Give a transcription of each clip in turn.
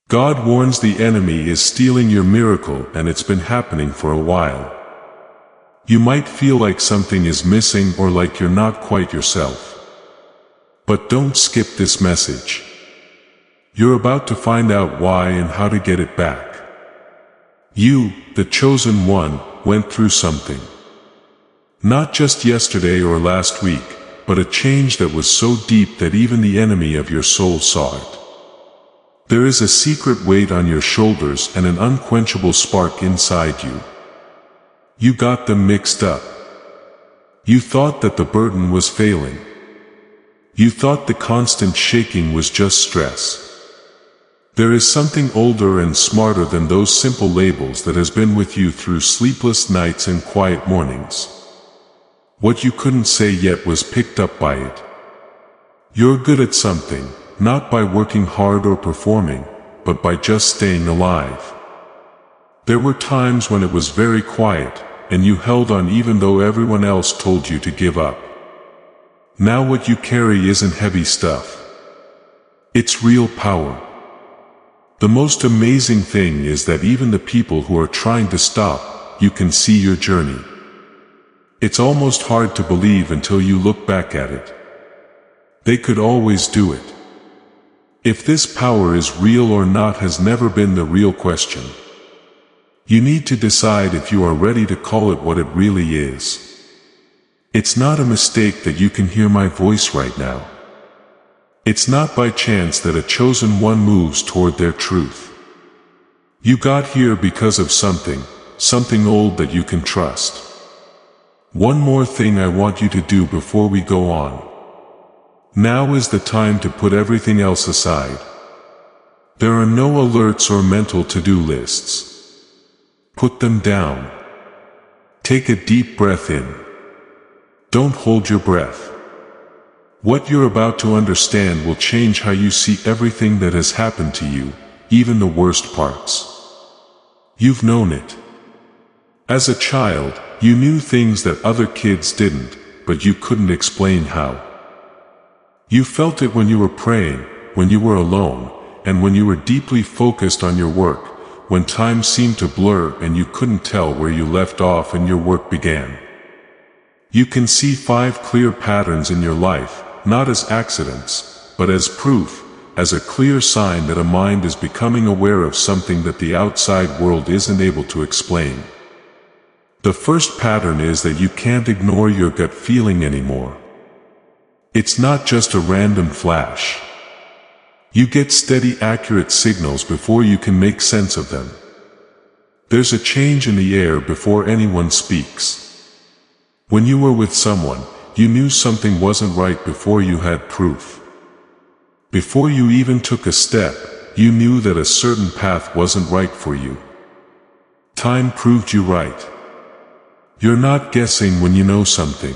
God warns the enemy is stealing your miracle, and it's been happening for a while. You might feel like something is missing or like you're not quite yourself. But don't skip this message. You're about to find out why and how to get it back. You, the chosen one, went through something. Not just yesterday or last week, but a change that was so deep that even the enemy of your soul saw it. There is a secret weight on your shoulders and an unquenchable spark inside you. You got them mixed up. You thought that the burden was failing. You thought the constant shaking was just stress. There is something older and smarter than those simple labels that has been with you through sleepless nights and quiet mornings. What you couldn't say yet was picked up by it. You're good at something, not by working hard or performing, but by just staying alive. There were times when it was very quiet, and you held on even though everyone else told you to give up. Now what you carry isn't heavy stuff. It's real power. The most amazing thing is that even the people who are trying to stop, you can see your journey. It's almost hard to believe until you look back at it. They could always do it. If this power is real or not has never been the real question. You need to decide if you are ready to call it what it really is. It's not a mistake that you can hear my voice right now. It's not by chance that a chosen one moves toward their truth. You got here because of something old that you can trust. One more thing I want you to do before we go on. Now is the time to put everything else aside. There are no alerts or mental to-do lists. Put them down. Take a deep breath in. Don't hold your breath. What you're about to understand will change how you see everything that has happened to you, even the worst parts. You've known it. As a child, you knew things that other kids didn't, but you couldn't explain how. You felt it when you were praying, when you were alone, and when you were deeply focused on your work, when time seemed to blur and you couldn't tell where you left off and your work began. You can see 5 clear patterns in your life, not as accidents, but as proof, as a clear sign that a mind is becoming aware of something that the outside world isn't able to explain. The first pattern is that you can't ignore your gut feeling anymore. It's not just a random flash. You get steady, accurate signals before you can make sense of them. There's a change in the air before anyone speaks. When you were with someone, you knew something wasn't right before you had proof. Before you even took a step, you knew that a certain path wasn't right for you. Time proved you right. You're not guessing when you know something.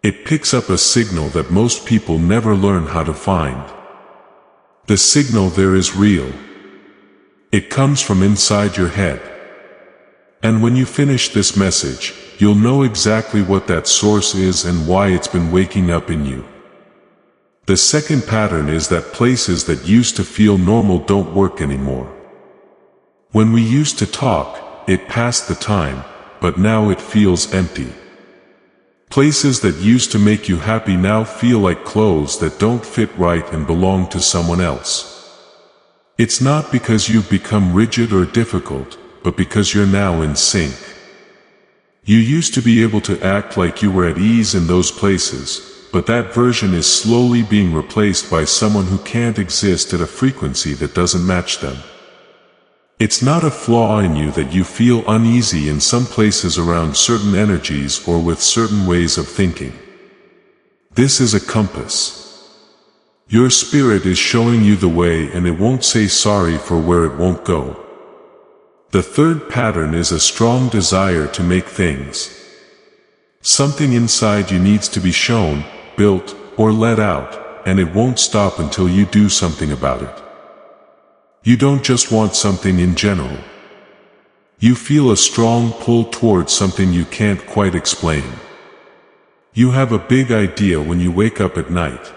It picks up a signal that most people never learn how to find. The signal there is real. It comes from inside your head. And when you finish this message, you'll know exactly what that source is and why it's been waking up in you. The second pattern is that places that used to feel normal don't work anymore. When we used to talk, it passed the time, but now it feels empty. Places that used to make you happy now feel like clothes that don't fit right and belong to someone else. It's not because you've become rigid or difficult, but because you're now in sync. You used to be able to act like you were at ease in those places, but that version is slowly being replaced by someone who can't exist at a frequency that doesn't match them. It's not a flaw in you that you feel uneasy in some places around certain energies or with certain ways of thinking. This is a compass. Your spirit is showing you the way, and it won't say sorry for where it won't go. The third pattern is a strong desire to make things. Something inside you needs to be shown, built, or let out, and it won't stop until you do something about it. You don't just want something in general. You feel a strong pull towards something you can't quite explain. You have a big idea when you wake up at night.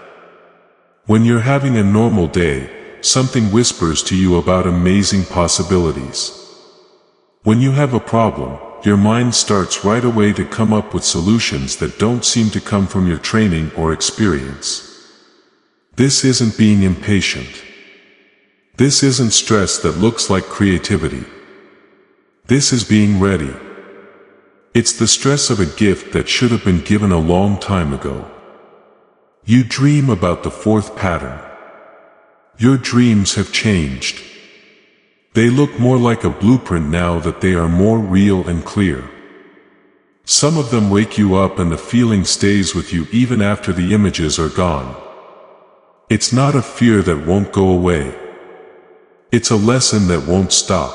When you're having a normal day, something whispers to you about amazing possibilities. When you have a problem, your mind starts right away to come up with solutions that don't seem to come from your training or experience. This isn't being impatient. This isn't stress that looks like creativity. This is being ready. It's the stress of a gift that should have been given a long time ago. You dream about the fourth pattern. Your dreams have changed. They look more like a blueprint now that they are more real and clear. Some of them wake you up and the feeling stays with you even after the images are gone. It's not a fear that won't go away. It's a lesson that won't stop.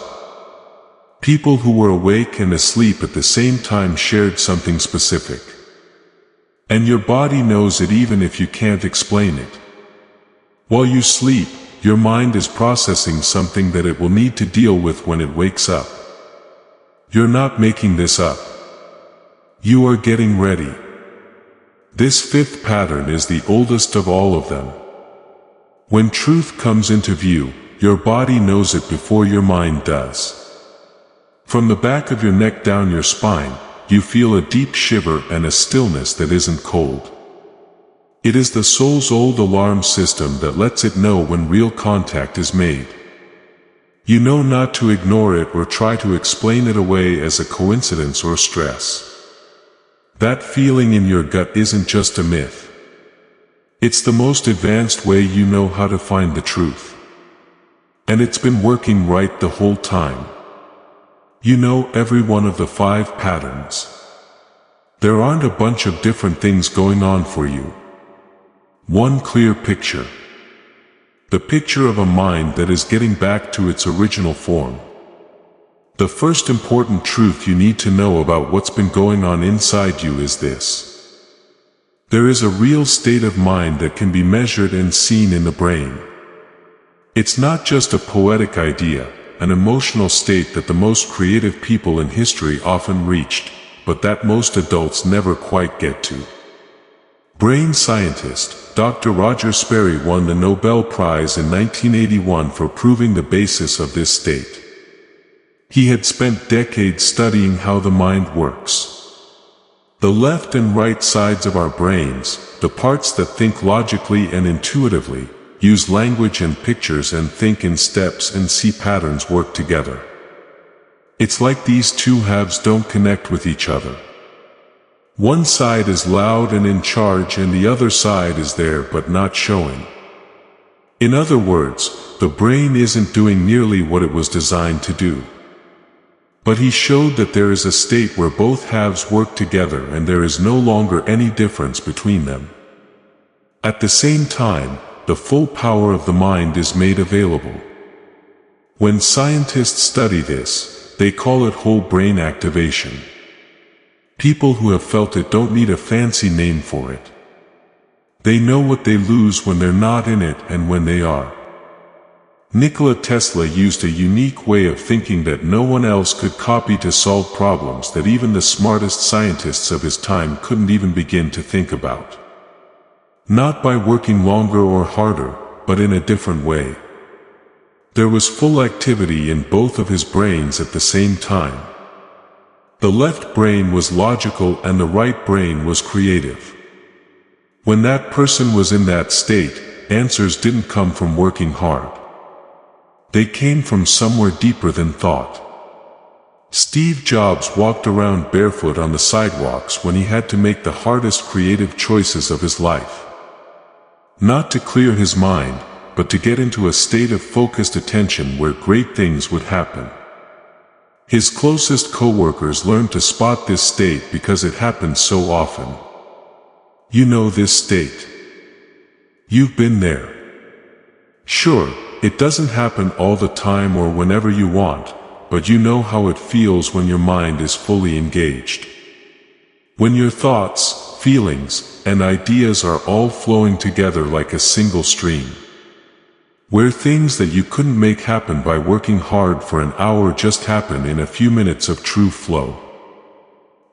People who were awake and asleep at the same time shared something specific. And your body knows it even if you can't explain it. While you sleep, your mind is processing something that it will need to deal with when it wakes up. You're not making this up. You are getting ready. This fifth pattern is the oldest of all of them. When truth comes into view, your body knows it before your mind does. From the back of your neck down your spine, you feel a deep shiver and a stillness that isn't cold. It is the soul's old alarm system that lets it know when real contact is made. You know not to ignore it or try to explain it away as a coincidence or stress. That feeling in your gut isn't just a myth. It's the most advanced way you know how to find the truth. And it's been working right the whole time. You know every one of the 5 patterns. There aren't a bunch of different things going on for you. One clear picture. The picture of a mind that is getting back to its original form. The first important truth you need to know about what's been going on inside you is this. There is a real state of mind that can be measured and seen in the brain. It's not just a poetic idea, an emotional state that the most creative people in history often reached, but that most adults never quite get to. Brain scientist, Dr. Roger Sperry won the Nobel Prize in 1981 for proving the basis of this state. He had spent decades studying how the mind works. The left and right sides of our brains, the parts that think logically and intuitively, use language and pictures and think in steps and see patterns work together. It's like these two halves don't connect with each other. One side is loud and in charge and the other side is there but not showing. In other words, the brain isn't doing nearly what it was designed to do. But he showed that there is a state where both halves work together and there is no longer any difference between them. At the same time, the full power of the mind is made available. When scientists study this, they call it whole brain activation. People who have felt it don't need a fancy name for it. They know what they lose when they're not in it and when they are. Nikola Tesla used a unique way of thinking that no one else could copy to solve problems that even the smartest scientists of his time couldn't even begin to think about. Not by working longer or harder, but in a different way. There was full activity in both of his brains at the same time. The left brain was logical and the right brain was creative. When that person was in that state, answers didn't come from working hard. They came from somewhere deeper than thought. Steve Jobs walked around barefoot on the sidewalks when he had to make the hardest creative choices of his life. Not to clear his mind, but to get into a state of focused attention where great things would happen. His closest co-workers learned to spot this state because it happened so often. You know this state. You've been there. Sure, it doesn't happen all the time or whenever you want, but you know how it feels when your mind is fully engaged. When your thoughts, feelings, and ideas are all flowing together like a single stream. Where things that you couldn't make happen by working hard for an hour just happen in a few minutes of true flow.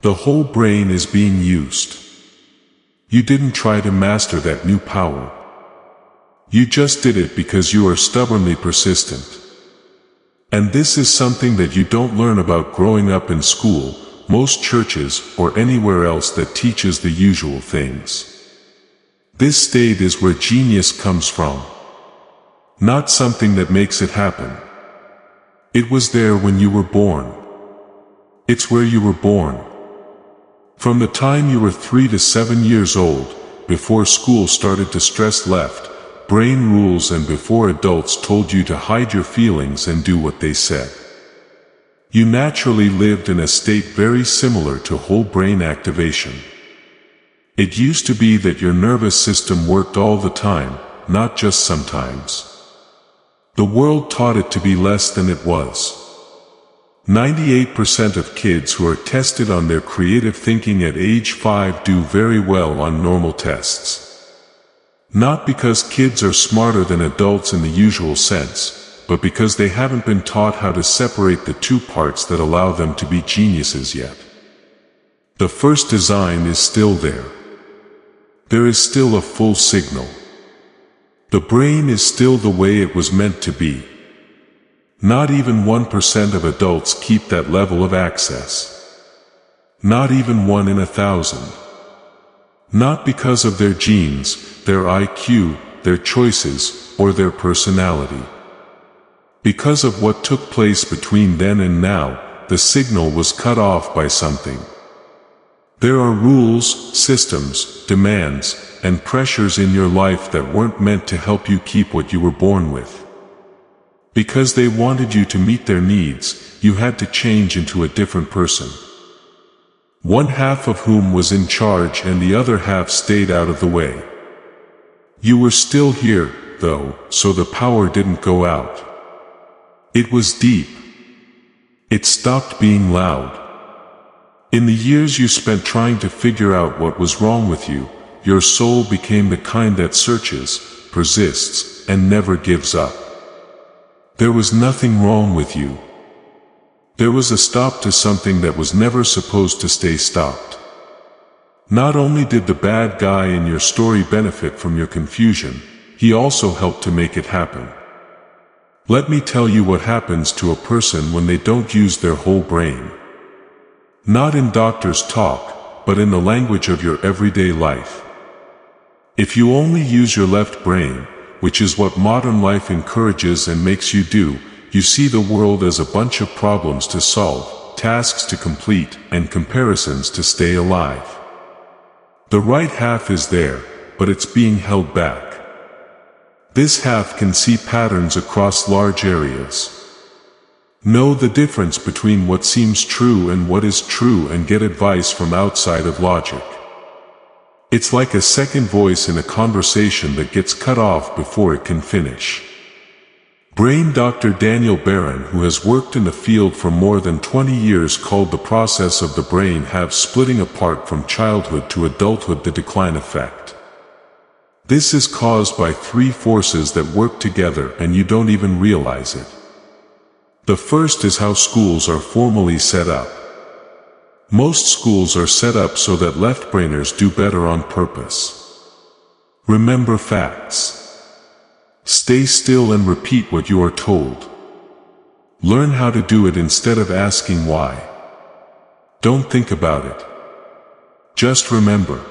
The whole brain is being used. You didn't try to master that new power. You just did it because you are stubbornly persistent. And this is something that you don't learn about growing up in school, most churches, or anywhere else that teaches the usual things. This state is where genius comes from. Not something that makes it happen. It was there when you were born. It's where you were born. From the time you were 3 to 7 years old, before school started to stress left, brain rules, and before adults told you to hide your feelings and do what they said. You naturally lived in a state very similar to whole brain activation. It used to be that your nervous system worked all the time, not just sometimes. The world taught it to be less than it was. 98% of kids who are tested on their creative thinking at age 5 do very well on normal tests. Not because kids are smarter than adults in the usual sense, but because they haven't been taught how to separate the two parts that allow them to be geniuses yet. The first design is still there. There is still a full signal. The brain is still the way it was meant to be. Not even 1% of adults keep that level of access. Not even 1 in 1,000. Not because of their genes, their IQ, their choices, or their personality. Because of what took place between then and now, the signal was cut off by something. There are rules, systems, demands, and pressures in your life that weren't meant to help you keep what you were born with. Because they wanted you to meet their needs, you had to change into a different person. One half of whom was in charge and the other half stayed out of the way. You were still here, though, so the power didn't go out. It was deep. It stopped being loud. In the years you spent trying to figure out what was wrong with you, your soul became the kind that searches, persists, and never gives up. There was nothing wrong with you. There was a stop to something that was never supposed to stay stopped. Not only did the bad guy in your story benefit from your confusion, he also helped to make it happen. Let me tell you what happens to a person when they don't use their whole brain. Not in doctor's talk, but in the language of your everyday life. If you only use your left brain, which is what modern life encourages and makes you do, you see the world as a bunch of problems to solve, tasks to complete, and comparisons to stay alive. The right half is there, but it's being held back. This half can see patterns across large areas. Know the difference between what seems true and what is true and get advice from outside of logic. It's like a second voice in a conversation that gets cut off before it can finish. Brain Dr. Daniel Barron, who has worked in the field for more than 20 years, called the process of the brain halves splitting apart from childhood to adulthood the decline effect. This is caused by 3 forces that work together and you don't even realize it. The first is how schools are formally set up. Most schools are set up so that left-brainers do better on purpose. Remember facts. Stay still and repeat what you are told. Learn how to do it instead of asking why. Don't think about it. Just remember.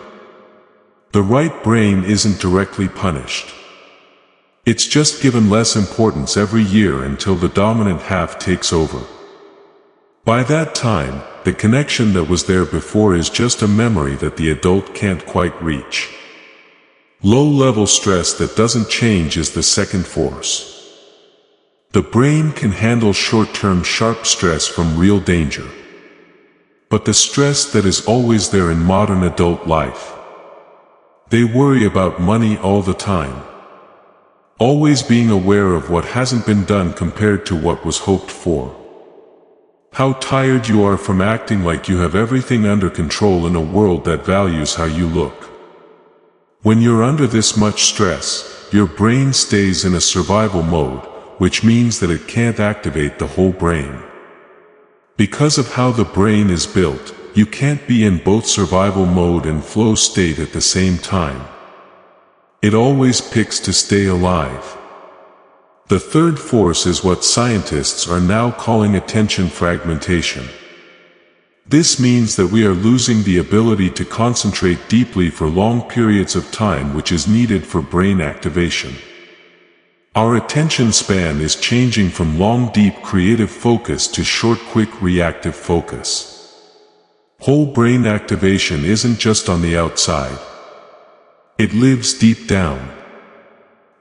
The right brain isn't directly punished. It's just given less importance every year until the dominant half takes over. By that time, the connection that was there before is just a memory that the adult can't quite reach. Low-level stress that doesn't change is the second force. The brain can handle short-term sharp stress from real danger. But the stress that is always there in modern adult life. They worry about money all the time. Always being aware of what hasn't been done compared to what was hoped for. How tired you are from acting like you have everything under control in a world that values how you look. When you're under this much stress, your brain stays in a survival mode, which means that it can't activate the whole brain. Because of how the brain is built, you can't be in both survival mode and flow state at the same time. It always picks to stay alive. The third force is what scientists are now calling attention fragmentation. This means that we are losing the ability to concentrate deeply for long periods of time, which is needed for brain activation. Our attention span is changing from long, deep creative focus to short, quick reactive focus. Whole brain activation isn't just on the outside. It lives deep down.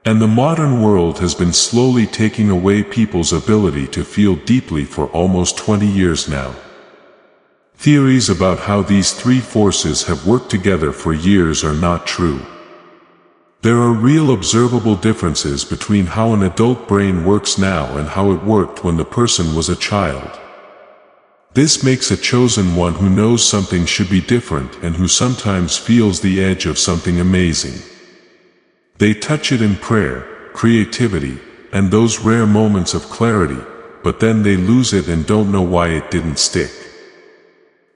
And the modern world has been slowly taking away people's ability to feel deeply for almost 20 years now. Theories about how these three forces have worked together for years are not true. There are real observable differences between how an adult brain works now and how it worked when the person was a child. This makes a chosen one who knows something should be different and who sometimes feels the edge of something amazing. They touch it in prayer, creativity, and those rare moments of clarity, but then they lose it and don't know why it didn't stick.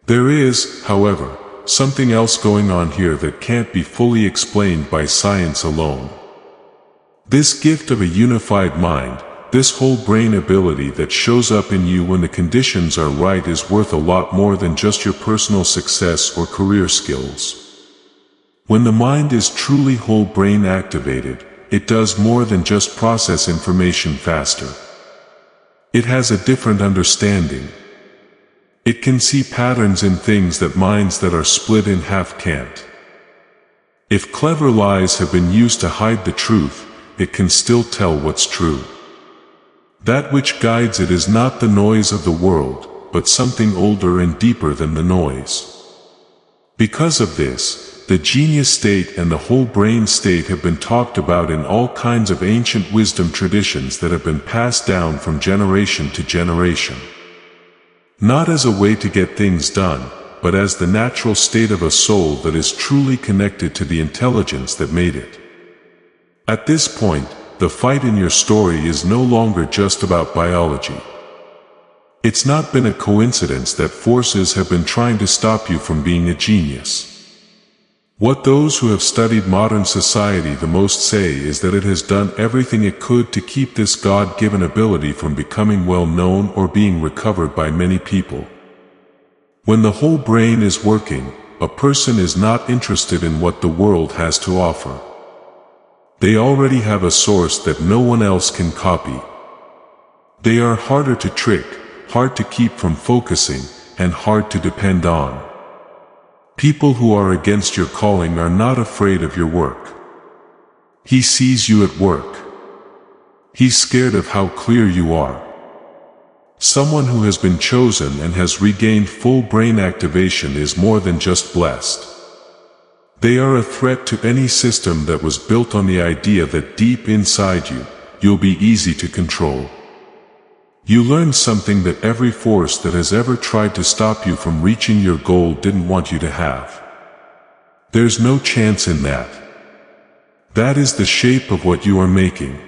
There is, however, something else going on here that can't be fully explained by science alone. This gift of a unified mind, this whole brain ability that shows up in you when the conditions are right, is worth a lot more than just your personal success or career skills. When the mind is truly whole brain activated, it does more than just process information faster. It has a different understanding. It can see patterns in things that minds that are split in half can't. If clever lies have been used to hide the truth, it can still tell what's true. That which guides it is not the noise of the world, but something older and deeper than the noise. Because of this, the genius state and the whole brain state have been talked about in all kinds of ancient wisdom traditions that have been passed down from generation to generation. Not as a way to get things done, but as the natural state of a soul that is truly connected to the intelligence that made it. At this point, the fight in your story is no longer just about biology. It's not been a coincidence that forces have been trying to stop you from being a genius. What those who have studied modern society the most say is that it has done everything it could to keep this God-given ability from becoming well known or being recovered by many people. When the whole brain is working, a person is not interested in what the world has to offer. They already have a source that no one else can copy. They are harder to trick, hard to keep from focusing, and hard to depend on. People who are against your calling are not afraid of your work. He sees you at work. He's scared of how clear you are. Someone who has been chosen and has regained full brain activation is more than just blessed. They are a threat to any system that was built on the idea that deep inside you, you'll be easy to control. You learn something that every force that has ever tried to stop you from reaching your goal didn't want you to have. There's no chance in that. That is the shape of what you are making.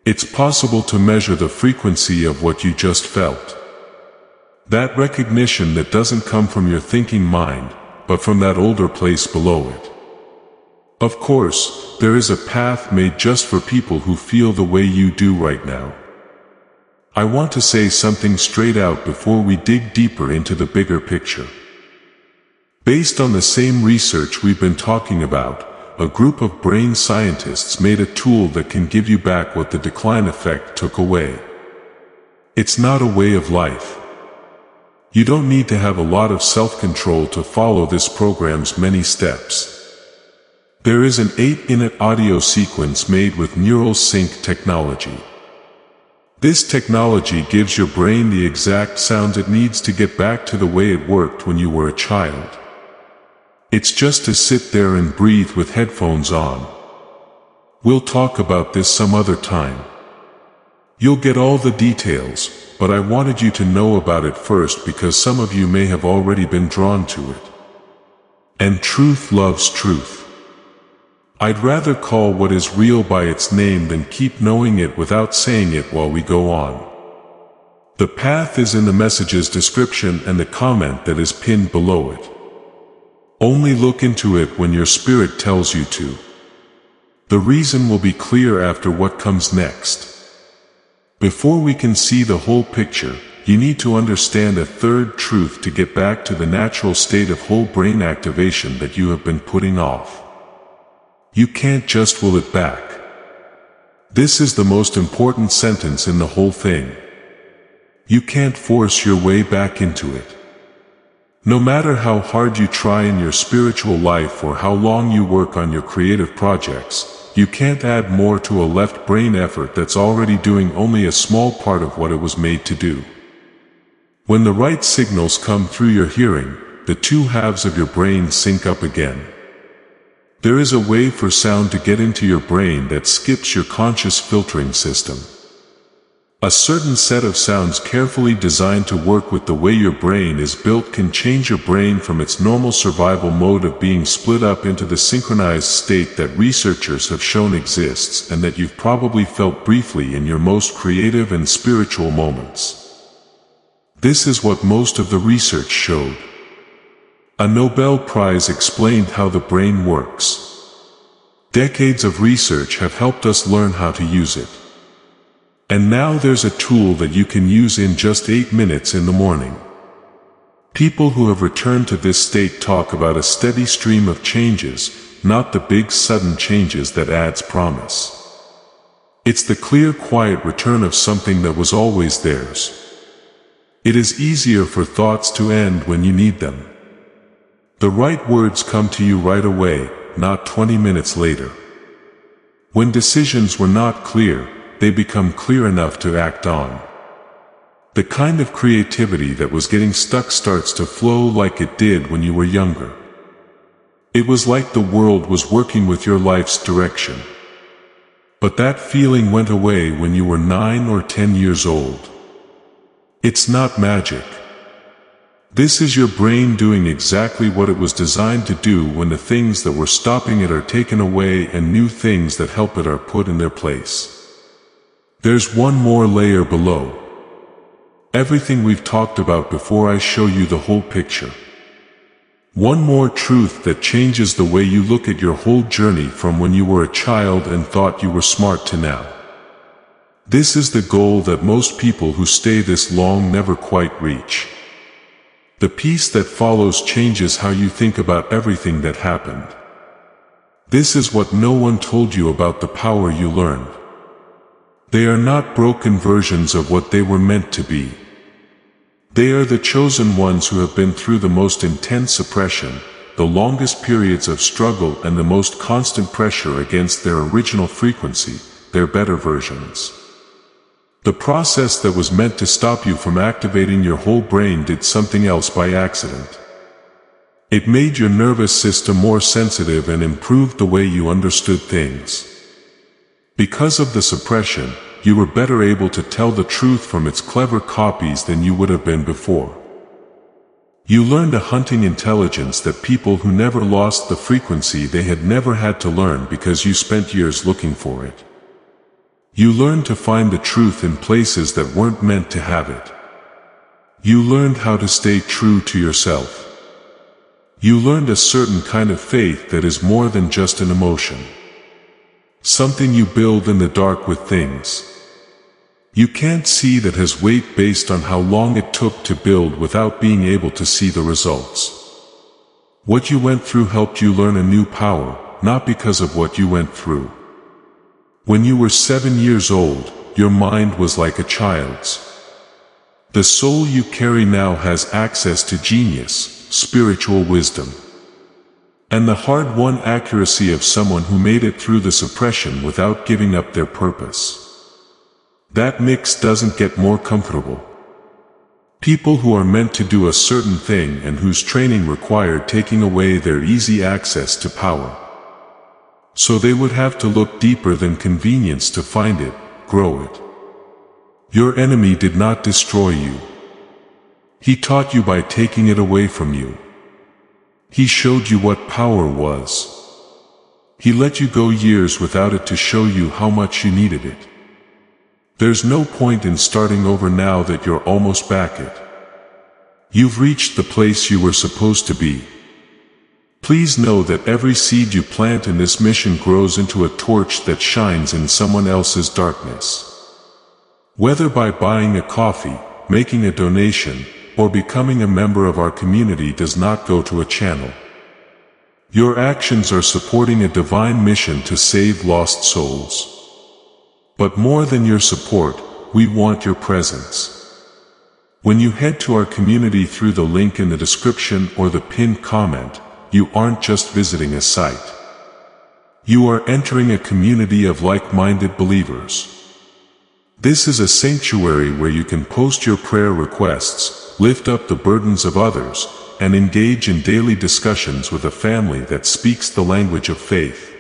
It's possible to measure the frequency of what you just felt. That recognition that doesn't come from your thinking mind, but from that older place below it. Of course, there is a path made just for people who feel the way you do right now. I want to say something straight out before we dig deeper into the bigger picture. Based on the same research we've been talking about, a group of brain scientists made a tool that can give you back what the decline effect took away. It's not a way of life. You don't need to have a lot of self-control to follow this program's many steps. There is an 8-minute audio sequence made with neural sync technology. This technology gives your brain the exact sounds it needs to get back to the way it worked when you were a child. It's just to sit there and breathe with headphones on. We'll talk about this some other time. You'll get all the details, but I wanted you to know about it first because some of you may have already been drawn to it. And truth loves truth. I'd rather call what is real by its name than keep knowing it without saying it while we go on. The path is in the message's description and the comment that is pinned below it. Only look into it when your spirit tells you to. The reason will be clear after what comes next. Before we can see the whole picture, you need to understand a third truth to get back to the natural state of whole brain activation that you have been putting off. You can't just will it back. This is the most important sentence in the whole thing. You can't force your way back into it. No matter how hard you try in your spiritual life or how long you work on your creative projects, you can't add more to a left brain effort that's already doing only a small part of what it was made to do. When the right signals come through your hearing, the two halves of your brain sync up again. There is a way for sound to get into your brain that skips your conscious filtering system. A certain set of sounds carefully designed to work with the way your brain is built can change your brain from its normal survival mode of being split up into the synchronized state that researchers have shown exists and that you've probably felt briefly in your most creative and spiritual moments. This is what most of the research showed. A Nobel Prize explained how the brain works. Decades of research have helped us learn how to use it. And now there's a tool that you can use in just 8 minutes in the morning. People who have returned to this state talk about a steady stream of changes, not the big sudden changes that adds promise. It's the clear, quiet return of something that was always theirs. It is easier for thoughts to end when you need them. The right words come to you right away, not 20 minutes later. When decisions were not clear, they become clear enough to act on. The kind of creativity that was getting stuck starts to flow like it did when you were younger. It was like the world was working with your life's direction. But that feeling went away when you were 9 or 10 years old. It's not magic. This is your brain doing exactly what it was designed to do when the things that were stopping it are taken away and new things that help it are put in their place. There's one more layer below. Everything we've talked about before I show you the whole picture. One more truth that changes the way you look at your whole journey from when you were a child and thought you were smart to now. This is the goal that most people who stay this long never quite reach. The piece that follows changes how you think about everything that happened. This is what no one told you about the power you learned. They are not broken versions of what they were meant to be. They are the chosen ones who have been through the most intense suppression, the longest periods of struggle and the most constant pressure against their original frequency, their better versions. The process that was meant to stop you from activating your whole brain did something else by accident. It made your nervous system more sensitive and improved the way you understood things. Because of the suppression, you were better able to tell the truth from its clever copies than you would have been before. You learned a hunting intelligence that people who never lost the frequency they had never had to learn because you spent years looking for it. You learned to find the truth in places that weren't meant to have it. You learned how to stay true to yourself. You learned a certain kind of faith that is more than just an emotion. Something you build in the dark with things you can't see that has weight based on how long it took to build without being able to see the results. What you went through helped you learn a new power, not because of what you went through. When you were 7 years old, your mind was like a child's. The soul you carry now has access to genius, spiritual wisdom, and the hard-won accuracy of someone who made it through the suppression without giving up their purpose. That mix doesn't get more comfortable. People who are meant to do a certain thing and whose training required taking away their easy access to power. So they would have to look deeper than convenience to find it, grow it. Your enemy did not destroy you. He taught you by taking it away from you. He showed you what power was. He let you go years without it to show you how much you needed it. There's no point in starting over now that you're almost back at. You've reached the place you were supposed to be. Please know that every seed you plant in this mission grows into a torch that shines in someone else's darkness. Whether by buying a coffee, making a donation, or becoming a member of our community does not go to a channel. Your actions are supporting a divine mission to save lost souls. But more than your support, we want your presence. When you head to our community through the link in the description or the pinned comment, you aren't just visiting a site. You are entering a community of like-minded believers. This is a sanctuary where you can post your prayer requests, lift up the burdens of others, and engage in daily discussions with a family that speaks the language of faith.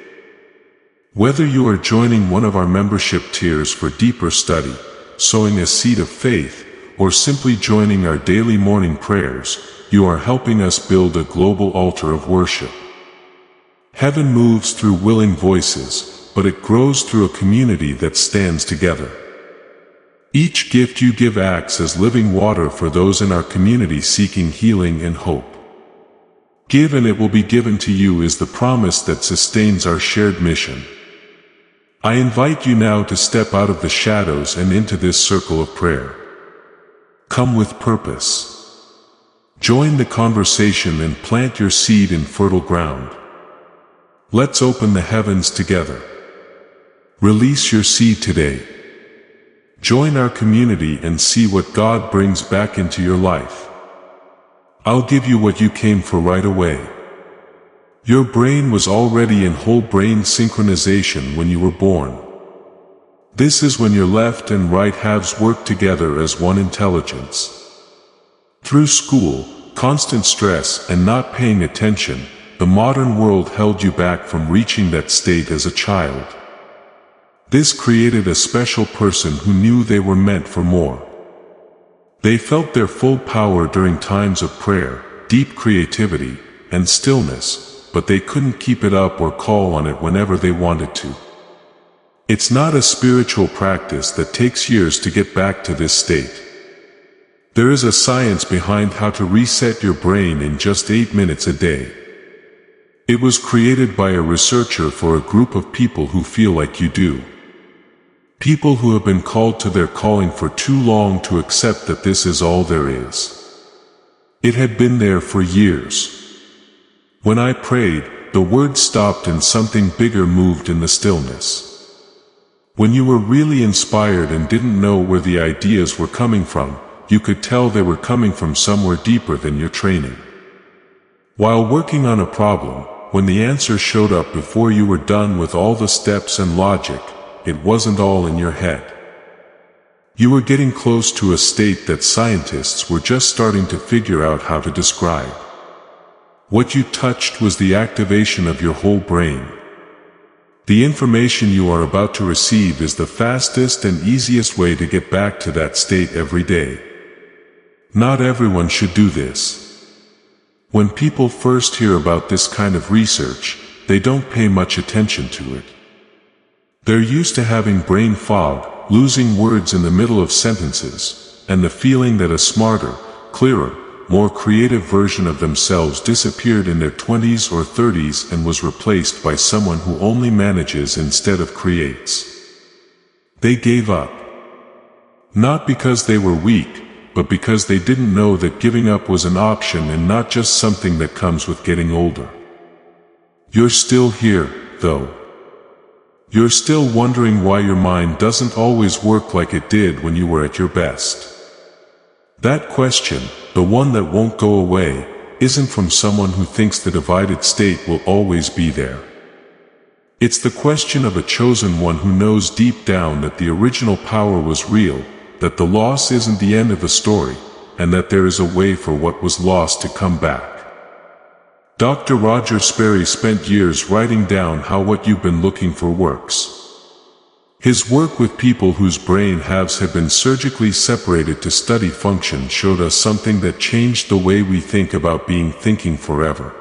Whether you are joining one of our membership tiers for deeper study, sowing a seed of faith, or simply joining our daily morning prayers, you are helping us build a global altar of worship. Heaven moves through willing voices, but it grows through a community that stands together. Each gift you give acts as living water for those in our community seeking healing and hope. Give and it will be given to you is the promise that sustains our shared mission. I invite you now to step out of the shadows and into this circle of prayer. Come with purpose. Join the conversation and plant your seed in fertile ground. Let's open the heavens together. Release your seed today. Join our community and see what God brings back into your life. I'll give you what you came for right away. Your brain was already in whole brain synchronization when you were born. This is when your left and right halves work together as one intelligence. Through school, constant stress, and not paying attention, the modern world held you back from reaching that state as a child. This created a special person who knew they were meant for more. They felt their full power during times of prayer, deep creativity, and stillness, but they couldn't keep it up or call on it whenever they wanted to. It's not a spiritual practice that takes years to get back to this state. There is a science behind how to reset your brain in just 8 minutes a day. It was created by a researcher for a group of people who feel like you do. People who have been called to their calling for too long to accept that this is all there is. It had been there for years. When I prayed, the word stopped and something bigger moved in the stillness. When you were really inspired and didn't know where the ideas were coming from, you could tell they were coming from somewhere deeper than your training. While working on a problem, when the answer showed up before you were done with all the steps and logic, it wasn't all in your head. You were getting close to a state that scientists were just starting to figure out how to describe. What you touched was the activation of your whole brain. The information you are about to receive is the fastest and easiest way to get back to that state every day. Not everyone should do this. When people first hear about this kind of research, they don't pay much attention to it. They're used to having brain fog, losing words in the middle of sentences, and the feeling that a smarter, clearer, more creative version of themselves disappeared in their 20s or 30s and was replaced by someone who only manages instead of creates. They gave up. Not because they were weak, but because they didn't know that giving up was an option and not just something that comes with getting older. You're still here, though. You're still wondering why your mind doesn't always work like it did when you were at your best. That question, the one that won't go away, isn't from someone who thinks the divided state will always be there. It's the question of a chosen one who knows deep down that the original power was real, that the loss isn't the end of the story, and that there is a way for what was lost to come back. Dr. Roger Sperry spent years writing down how what you've been looking for works. His work with people whose brain halves had been surgically separated to study function showed us something that changed the way we think about being thinking forever.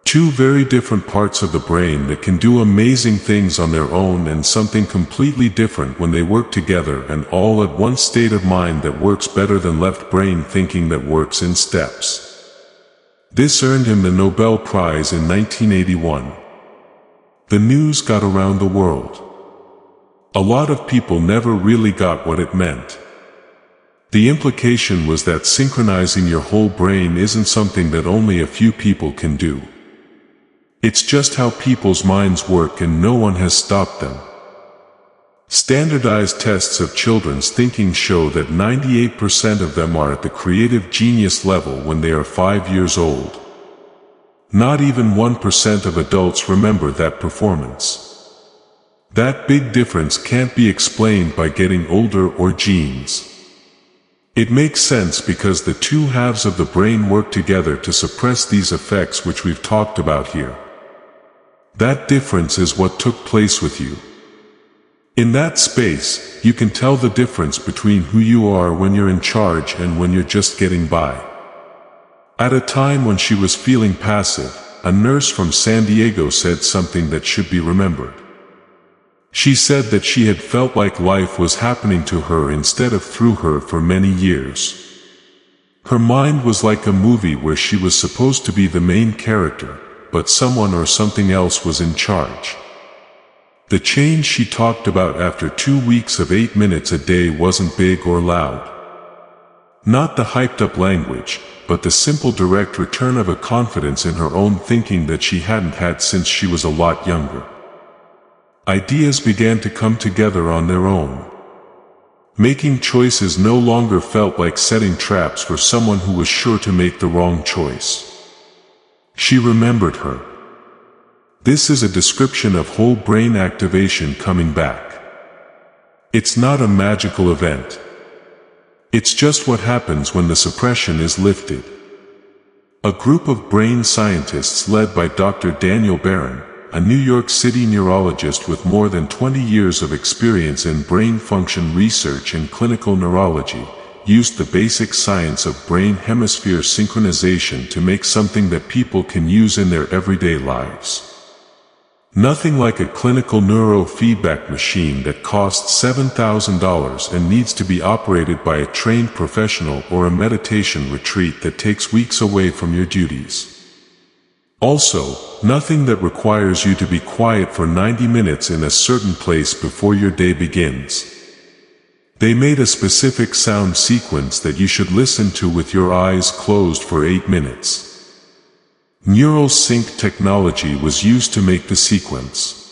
Two very different parts of the brain that can do amazing things on their own and something completely different when they work together, and all at one state of mind that works better than left brain thinking that works in steps. This earned him the Nobel Prize in 1981. The news got around the world. A lot of people never really got what it meant. The implication was that synchronizing your whole brain isn't something that only a few people can do. It's just how people's minds work, and no one has stopped them. Standardized tests of children's thinking show that 98% of them are at the creative genius level when they are 5 years old. Not even 1% of adults remember that performance. That big difference can't be explained by getting older or genes. It makes sense because the two halves of the brain work together to suppress these effects which we've talked about here. That difference is what took place with you. In that space, you can tell the difference between who you are when you're in charge and when you're just getting by. At a time when she was feeling passive, a nurse from San Diego said something that should be remembered. She said that she had felt like life was happening to her instead of through her for many years. Her mind was like a movie where she was supposed to be the main character, but someone or something else was in charge. The change she talked about after 2 weeks of 8 minutes a day wasn't big or loud. Not the hyped-up language, but the simple direct return of a confidence in her own thinking that she hadn't had since she was a lot younger. Ideas began to come together on their own. Making choices no longer felt like setting traps for someone who was sure to make the wrong choice. She remembered her. This is a description of whole brain activation coming back. It's not a magical event. It's just what happens when the suppression is lifted. A group of brain scientists led by Dr. Daniel Barron, a New York City neurologist with more than 20 years of experience in brain function research and clinical neurology, used the basic science of brain hemisphere synchronization to make something that people can use in their everyday lives. Nothing like a clinical neurofeedback machine that costs $7,000 and needs to be operated by a trained professional, or a meditation retreat that takes weeks away from your duties. Also, nothing that requires you to be quiet for 90 minutes in a certain place before your day begins. They made a specific sound sequence that you should listen to with your eyes closed for 8 minutes. Neural sync technology was used to make the sequence.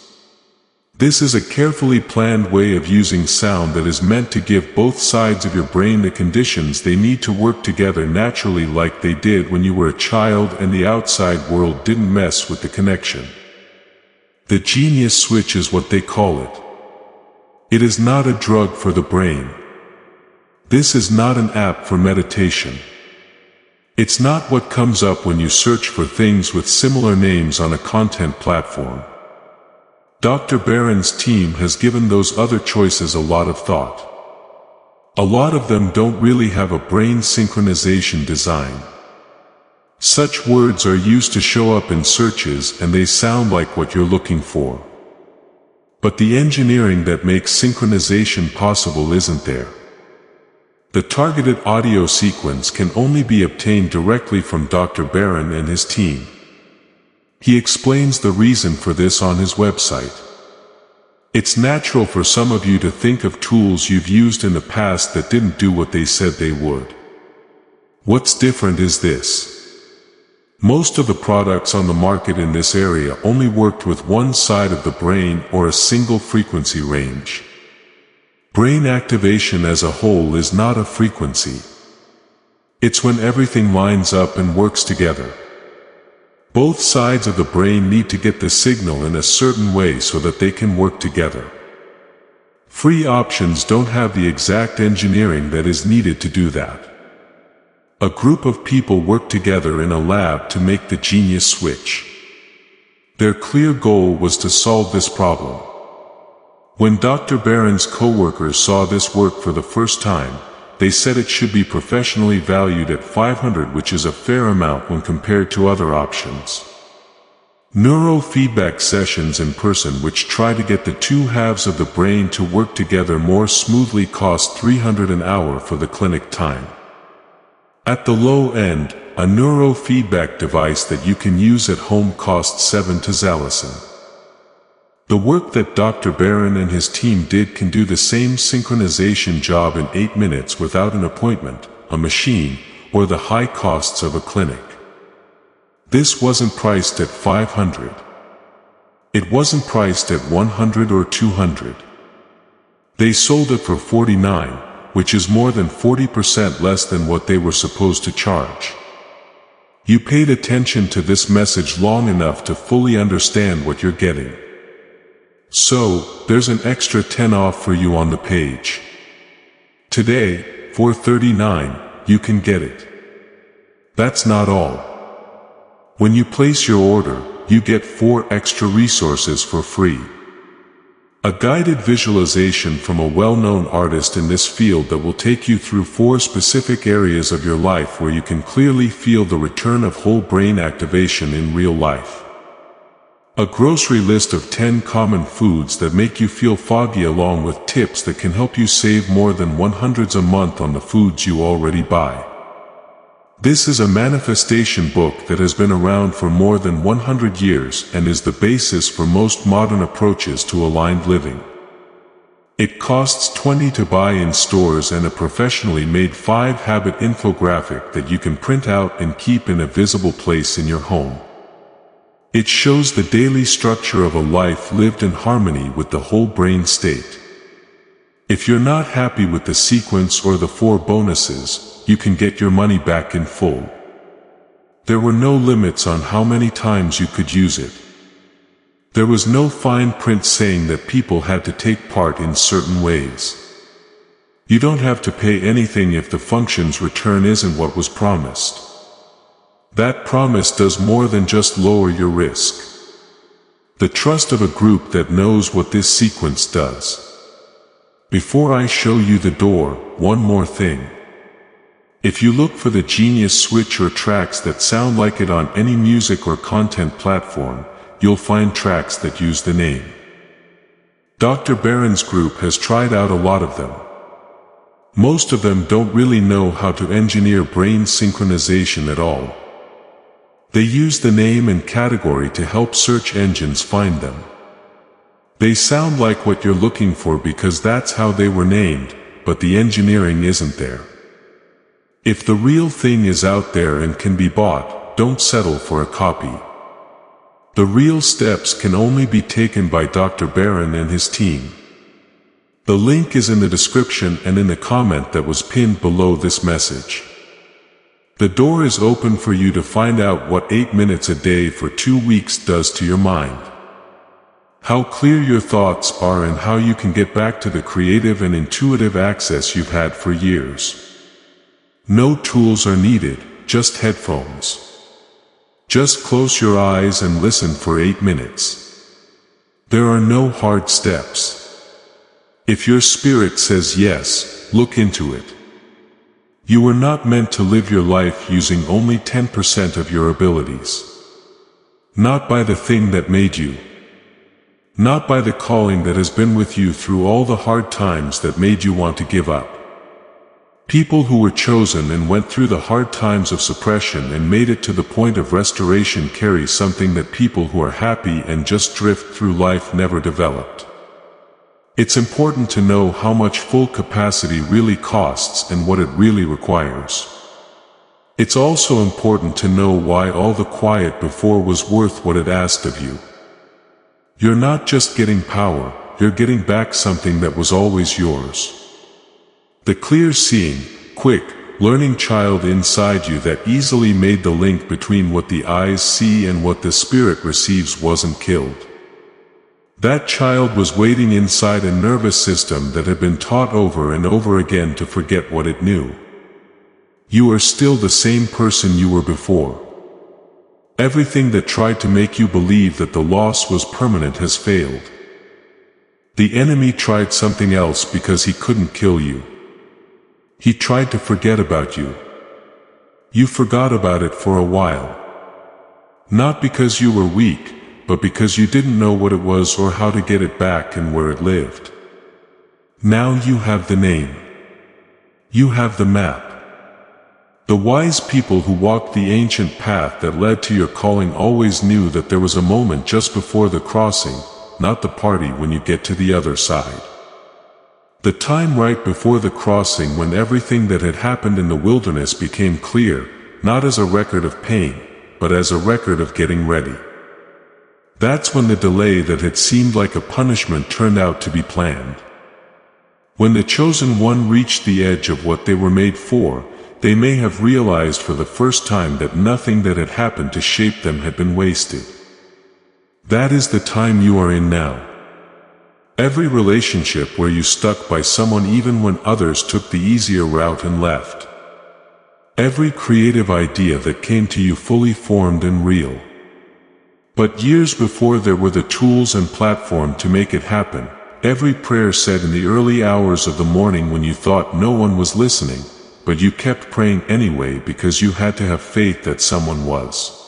This is a carefully planned way of using sound that is meant to give both sides of your brain the conditions they need to work together naturally, like they did when you were a child and the outside world didn't mess with the connection. The genius switch is what they call it. It is not a drug for the brain. This is not an app for meditation. It's not what comes up when you search for things with similar names on a content platform. Dr. Barron's team has given those other choices a lot of thought. A lot of them don't really have a brain synchronization design. Such words are used to show up in searches and they sound like what you're looking for. But the engineering that makes synchronization possible isn't there. The targeted audio sequence can only be obtained directly from Dr. Barron and his team. He explains the reason for this on his website. It's natural for some of you to think of tools you've used in the past that didn't do what they said they would. What's different is this. Most of the products on the market in this area only worked with one side of the brain or a single frequency range. Brain activation as a whole is not a frequency. It's when everything lines up and works together. Both sides of the brain need to get the signal in a certain way so that they can work together. Free options don't have the exact engineering that is needed to do that. A group of people worked together in a lab to make the genius switch. Their clear goal was to solve this problem. When Dr. Barron's co-workers saw this work for the first time, they said it should be professionally valued at $500, which is a fair amount when compared to other options. Neurofeedback sessions in person, which try to get the two halves of the brain to work together more smoothly, cost $300 an hour for the clinic time. At the low end, a neurofeedback device that you can use at home costs $7,000. The work that Dr. Barron and his team did can do the same synchronization job in 8 minutes without an appointment, a machine, or the high costs of a clinic. This wasn't priced at $500. It wasn't priced at $100 or $200. They sold it for $49, which is more than 40% less than what they were supposed to charge. You paid attention to this message long enough to fully understand what you're getting. So, there's an extra 10 off for you on the page. Today, for $39, you can get it. That's not all. When you place your order, you get 4 extra resources for free. A guided visualization from a well-known artist in this field that will take you through 4 specific areas of your life where you can clearly feel the return of whole brain activation in real life. A grocery list of 10 common foods that make you feel foggy, along with tips that can help you save more than $100 a month on the foods you already buy. This is a manifestation book that has been around for more than 100 years and is the basis for most modern approaches to aligned living. It costs $20 to buy in stores and a professionally made 5-habit infographic that you can print out and keep in a visible place in your home. It shows the daily structure of a life lived in harmony with the whole brain state. If you're not happy with the sequence or the 4 bonuses, you can get your money back in full. There were no limits on how many times you could use it. There was no fine print saying that people had to take part in certain ways. You don't have to pay anything if the function's return isn't what was promised. That promise does more than just lower your risk. The trust of a group that knows what this sequence does. Before I show you the door, one more thing. If you look for the genius switch or tracks that sound like it on any music or content platform, you'll find tracks that use the name. Dr. Barron's group has tried out a lot of them. Most of them don't really know how to engineer brain synchronization at all. They use the name and category to help search engines find them. They sound like what you're looking for because that's how they were named, but the engineering isn't there. If the real thing is out there and can be bought, don't settle for a copy. The real steps can only be taken by Dr. Barron and his team. The link is in the description and in the comment that was pinned below this message. The door is open for you to find out what 8 minutes a day for 2 weeks does to your mind. How clear your thoughts are and how you can get back to the creative and intuitive access you've had for years. No tools are needed, just headphones. Just close your eyes and listen for 8 minutes. There are no hard steps. If your spirit says yes, look into it. You were not meant to live your life using only 10% of your abilities. Not by the thing that made you. Not by the calling that has been with you through all the hard times that made you want to give up. People who were chosen and went through the hard times of suppression and made it to the point of restoration carry something that people who are happy and just drift through life never developed. It's important to know how much full capacity really costs and what it really requires. It's also important to know why all the quiet before was worth what it asked of you. You're not just getting power, you're getting back something that was always yours. The clear-seeing, quick, learning child inside you that easily made the link between what the eyes see and what the spirit receives wasn't killed. That child was waiting inside a nervous system that had been taught over and over again to forget what it knew. You are still the same person you were before. Everything that tried to make you believe that the loss was permanent has failed. The enemy tried something else because he couldn't kill you. He tried to forget about you. You forgot about it for a while. Not because you were weak, but because you didn't know what it was or how to get it back and where it lived. Now you have the name. You have the map. The wise people who walked the ancient path that led to your calling always knew that there was a moment just before the crossing, not the party when you get to the other side. The time right before the crossing when everything that had happened in the wilderness became clear, not as a record of pain, but as a record of getting ready. That's when the delay that had seemed like a punishment turned out to be planned. When the chosen one reached the edge of what they were made for, they may have realized for the first time that nothing that had happened to shape them had been wasted. That is the time you are in now. Every relationship where you stuck by someone even when others took the easier route and left. Every creative idea that came to you fully formed and real. But years before there were the tools and platform to make it happen, every prayer said in the early hours of the morning when you thought no one was listening, but you kept praying anyway because you had to have faith that someone was.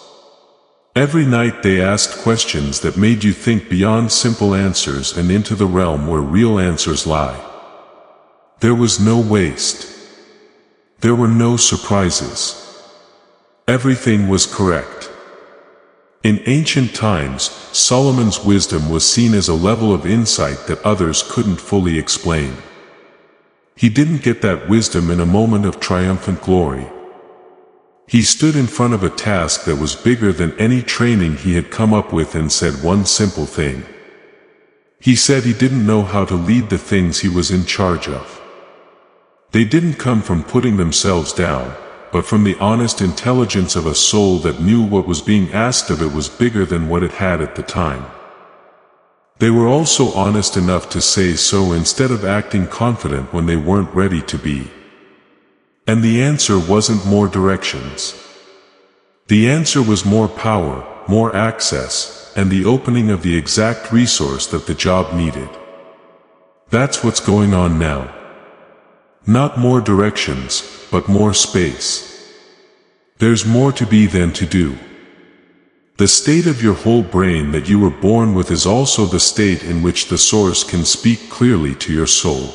Every night they asked questions that made you think beyond simple answers and into the realm where real answers lie. There was no waste. There were no surprises. Everything was correct. In ancient times, Solomon's wisdom was seen as a level of insight that others couldn't fully explain. He didn't get that wisdom in a moment of triumphant glory. He stood in front of a task that was bigger than any training he had come up with and said one simple thing. He said he didn't know how to lead the things he was in charge of. They didn't come from putting themselves down, but from the honest intelligence of a soul that knew what was being asked of it was bigger than what it had at the time. They were also honest enough to say so instead of acting confident when they weren't ready to be. And the answer wasn't more directions. The answer was more power, more access, and the opening of the exact resource that the job needed. That's what's going on now. Not more directions, but more space. There's more to be than to do. The state of your whole brain that you were born with is also the state in which the source can speak clearly to your soul.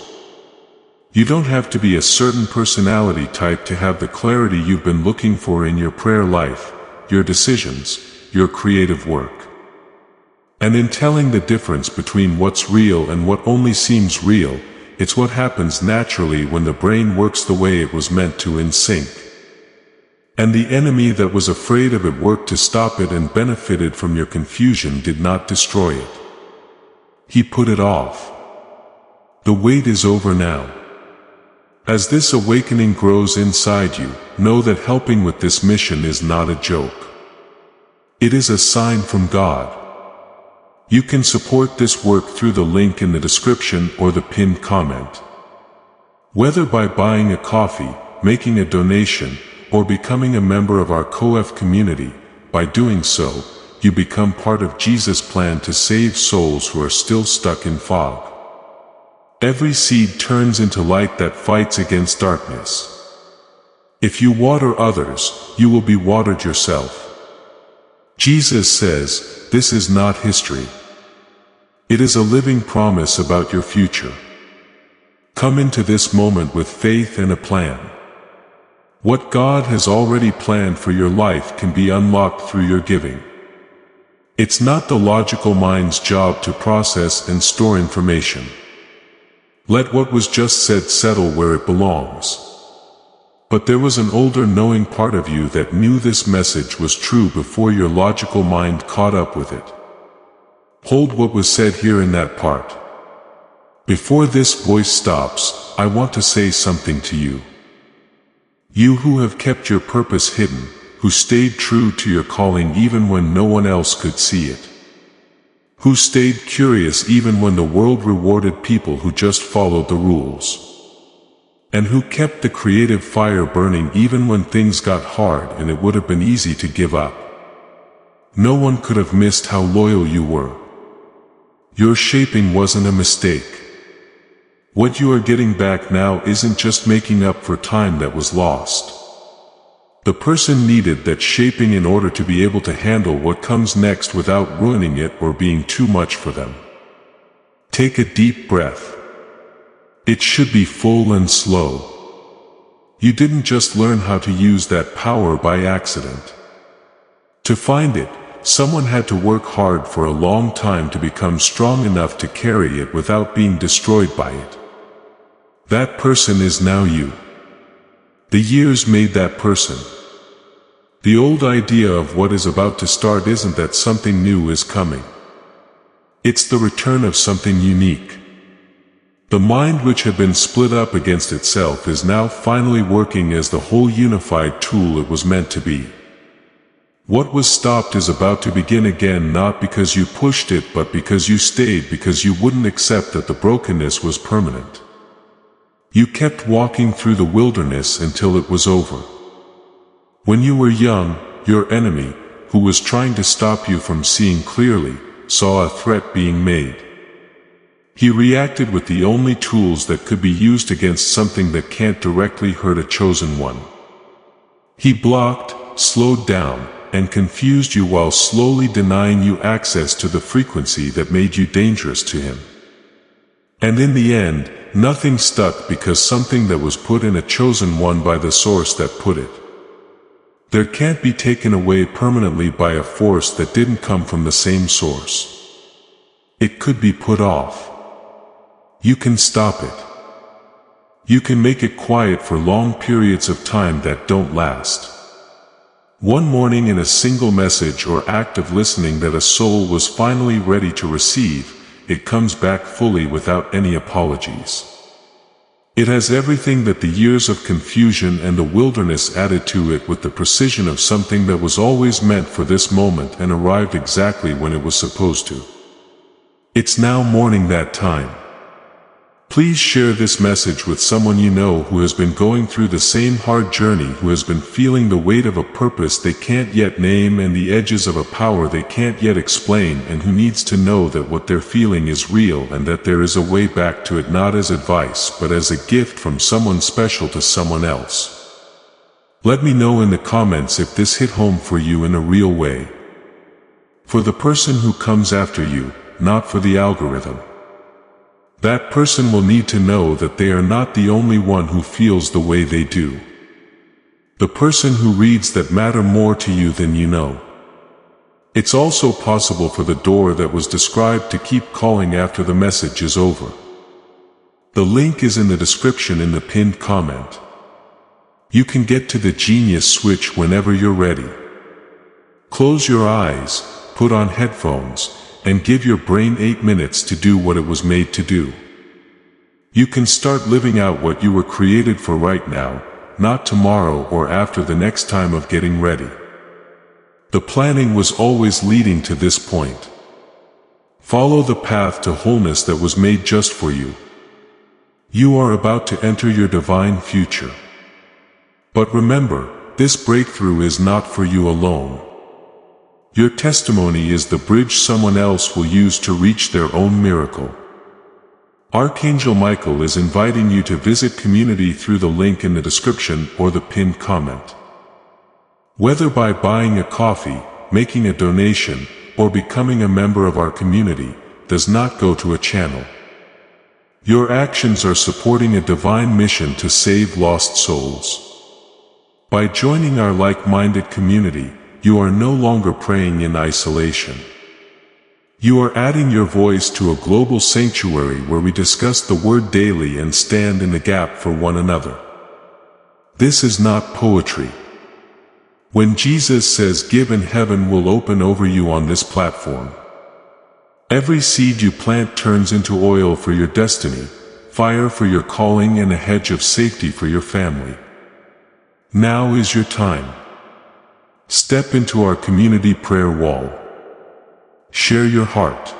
You don't have to be a certain personality type to have the clarity you've been looking for in your prayer life, your decisions, your creative work. And in telling the difference between what's real and what only seems real, it's what happens naturally when the brain works the way it was meant to in sync. And the enemy that was afraid of it worked to stop it and benefited from your confusion did not destroy it. He put it off. The wait is over now. As this awakening grows inside you, know that helping with this mission is not a joke. It is a sign from God. You can support this work through the link in the description or the pinned comment. Whether by buying a coffee, making a donation, or becoming a member of our COF community, by doing so, you become part of Jesus' plan to save souls who are still stuck in fog. Every seed turns into light that fights against darkness. If you water others, you will be watered yourself. Jesus says, this is not history. It is a living promise about your future. Come into this moment with faith and a plan. What God has already planned for your life can be unlocked through your giving. It's not the logical mind's job to process and store information. Let what was just said settle where it belongs. But there was an older knowing part of you that knew this message was true before your logical mind caught up with it. Hold what was said here in that part. Before this voice stops, I want to say something to you. You who have kept your purpose hidden, who stayed true to your calling even when no one else could see it. Who stayed curious even when the world rewarded people who just followed the rules. And who kept the creative fire burning even when things got hard and it would have been easy to give up. No one could have missed how loyal you were. Your shaping wasn't a mistake. What you are getting back now isn't just making up for time that was lost. The person needed that shaping in order to be able to handle what comes next without ruining it or being too much for them. Take a deep breath. It should be full and slow. You didn't just learn how to use that power by accident. To find it, someone had to work hard for a long time to become strong enough to carry it without being destroyed by it. That person is now you. The years made that person. The old idea of what is about to start isn't that something new is coming. It's the return of something unique. The mind which had been split up against itself is now finally working as the whole unified tool it was meant to be. What was stopped is about to begin again, not because you pushed it but because you stayed, because you wouldn't accept that the brokenness was permanent. You kept walking through the wilderness until it was over. When you were young, your enemy, who was trying to stop you from seeing clearly, saw a threat being made. He reacted with the only tools that could be used against something that can't directly hurt a chosen one. He blocked, slowed down, and confused you while slowly denying you access to the frequency that made you dangerous to him. And in the end, nothing stuck because something that was put in a chosen one by the source that put it there can't be taken away permanently by a force that didn't come from the same source. It could be put off. You can stop it. You can make it quiet for long periods of time that don't last. One morning, in a single message or act of listening that a soul was finally ready to receive, it comes back fully without any apologies. It has everything that the years of confusion and the wilderness added to it, with the precision of something that was always meant for this moment and arrived exactly when it was supposed to. It's now morning that time. Please share this message with someone you know who has been going through the same hard journey, who has been feeling the weight of a purpose they can't yet name and the edges of a power they can't yet explain, and who needs to know that what they're feeling is real and that there is a way back to it, not as advice but as a gift from someone special to someone else. Let me know in the comments if this hit home for you in a real way. For the person who comes after you, not for the algorithm. That person will need to know that they are not the only one who feels the way they do. The person who reads that matter more to you than you know. It's also possible for the door that was described to keep calling after the message is over. The link is in the description in the pinned comment. You can get to the genius switch whenever you're ready. Close your eyes, put on headphones, and give your brain 8 minutes to do what it was made to do. You can start living out what you were created for right now, not tomorrow or after the next time of getting ready. The planning was always leading to this point. Follow the path to wholeness that was made just for you. You are about to enter your divine future. But remember, this breakthrough is not for you alone. Your testimony is the bridge someone else will use to reach their own miracle. Archangel Michael is inviting you to visit community through the link in the description or the pinned comment. Whether by buying a coffee, making a donation, or becoming a member of our community, does not go to a channel. Your actions are supporting a divine mission to save lost souls. By joining our like-minded community, you are no longer praying in isolation. You are adding your voice to a global sanctuary where we discuss the Word daily and stand in the gap for one another. This is not poetry. When Jesus says give and heaven will open over you on this platform. Every seed you plant turns into oil for your destiny, fire for your calling, and a hedge of safety for your family. Now is your time. Step into our community prayer wall. Share your heart.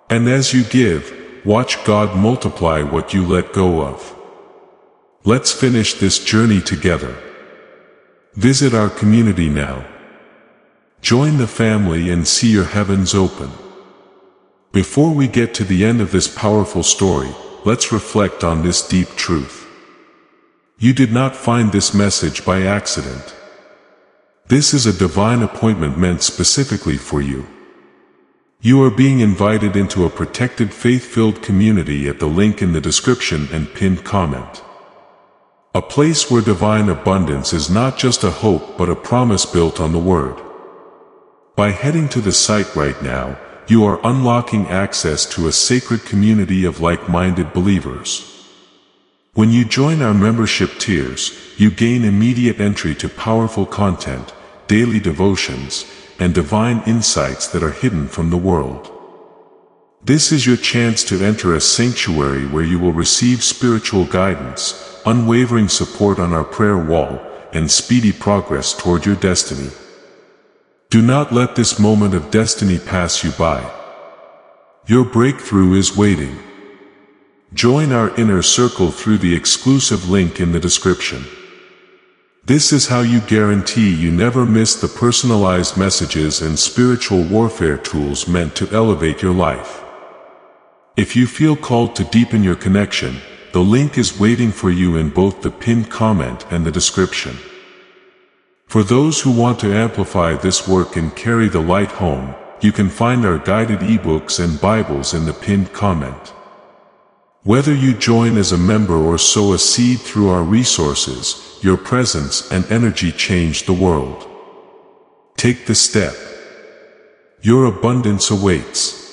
And as you give, watch God multiply what you let go of. Let's finish this journey together. Visit our community now. Join the family and see your heavens open. Before we get to the end of this powerful story, let's reflect on this deep truth. You did not find this message by accident. This is a divine appointment meant specifically for you. You are being invited into a protected, faith-filled community at the link in the description and pinned comment. A place where divine abundance is not just a hope but a promise built on the Word. By heading to the site right now, you are unlocking access to a sacred community of like-minded believers. When you join our membership tiers, you gain immediate entry to powerful content, daily devotions, and divine insights that are hidden from the world. This is your chance to enter a sanctuary where you will receive spiritual guidance, unwavering support on our prayer wall, and speedy progress toward your destiny. Do not let this moment of destiny pass you by. Your breakthrough is waiting. Join our inner circle through the exclusive link in the description. This is how you guarantee you never miss the personalized messages and spiritual warfare tools meant to elevate your life. If you feel called to deepen your connection, the link is waiting for you in both the pinned comment and the description. For those who want to amplify this work and carry the light home, you can find our guided ebooks and Bibles in the pinned comment. Whether you join as a member or sow a seed through our resources, your presence and energy change the world. Take the step. Your abundance awaits.